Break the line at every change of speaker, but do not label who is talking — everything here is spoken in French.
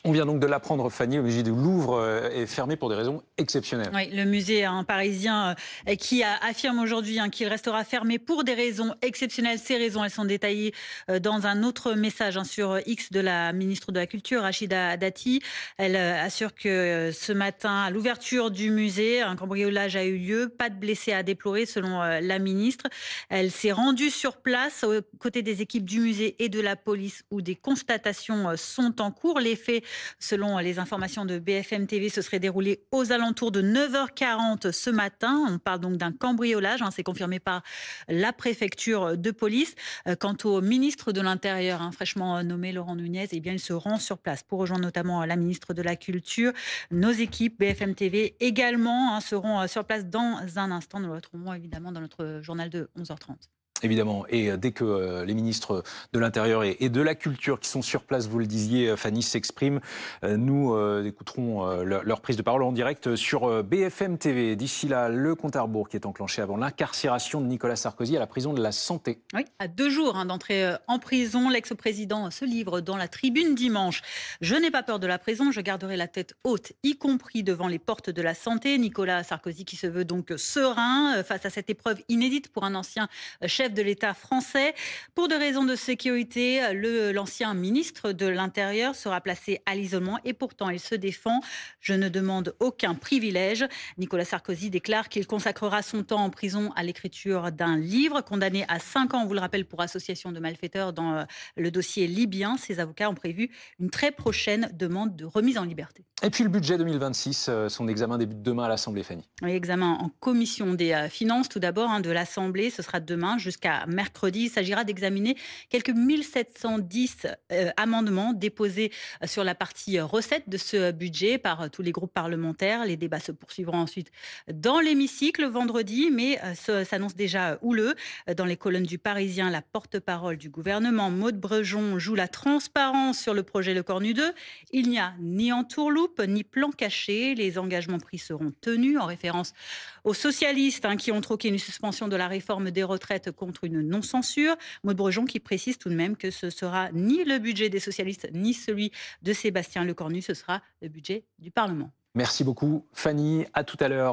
On vient donc de l'apprendre, Fanny, le musée du Louvre est fermé pour des raisons exceptionnelles.
Oui, le musée parisien qui affirme aujourd'hui qu'il restera fermé pour des raisons exceptionnelles. Ces raisons, elles sont détaillées dans un autre message sur X de la ministre de la Culture, Rachida Dati. Elle assure que ce matin, à l'ouverture du musée, un cambriolage a eu lieu. Pas de blessés à déplorer selon la ministre. Elle s'est rendue sur place aux côtés des équipes du musée et de la police où des constatations sont en cours. Les faits, selon les informations de BFM TV, se serait déroulé aux alentours de 9h40 ce matin. On parle donc d'un cambriolage, c'est confirmé par la préfecture de police. Quant au ministre de l'Intérieur, fraîchement nommé Laurent Nunez, il se rend sur place pour rejoindre notamment la ministre de la Culture. Nos équipes BFM TV également seront sur place dans un instant. Nous le retrouvons évidemment dans notre journal de 11h30.
Évidemment, et dès que les ministres de l'Intérieur et de la Culture qui sont sur place, vous le disiez, Fanny, s'expriment, nous écouterons leur prise de parole en direct sur BFM TV. D'ici là, le compte à rebours qui est enclenché avant l'incarcération de Nicolas Sarkozy à la prison de la Santé.
Oui, à 2 jours d'entrée en prison, l'ex-président se livre dans la tribune dimanche. Je n'ai pas peur de la prison, je garderai la tête haute, y compris devant les portes de la Santé. Nicolas Sarkozy qui se veut donc serein face à cette épreuve inédite pour un ancien chef de l'État français. Pour des raisons de sécurité, l'ancien ministre de l'Intérieur sera placé à l'isolement et pourtant il se défend. Je ne demande aucun privilège. Nicolas Sarkozy déclare qu'il consacrera son temps en prison à l'écriture d'un livre. Condamné à 5 ans, on vous le rappelle, pour association de malfaiteurs dans le dossier libyen. Ses avocats ont prévu une très prochaine demande de remise en liberté.
Et puis le budget 2026, son examen débute demain à l'Assemblée, Fanny.
Oui, examen en commission des finances, tout d'abord, de l'Assemblée. Ce sera demain jusqu'à mercredi. Il s'agira d'examiner quelques 1710 amendements déposés sur la partie recettes de ce budget par tous les groupes parlementaires. Les débats se poursuivront ensuite dans l'hémicycle vendredi, mais s'annonce déjà houleux. Dans les colonnes du Parisien, la porte-parole du gouvernement, Maud Brejon, joue la transparence sur le projet Le Cornu 2. Il n'y a ni entourloupe, ni plan caché. Les engagements pris seront tenus, en référence aux socialistes qui ont troqué une suspension de la réforme des retraites contre une non-censure. Maud Brejon qui précise tout de même que ce sera ni le budget des socialistes, ni celui de Sébastien Lecornu. Ce sera le budget du Parlement.
Merci beaucoup, Fanny. À tout à l'heure.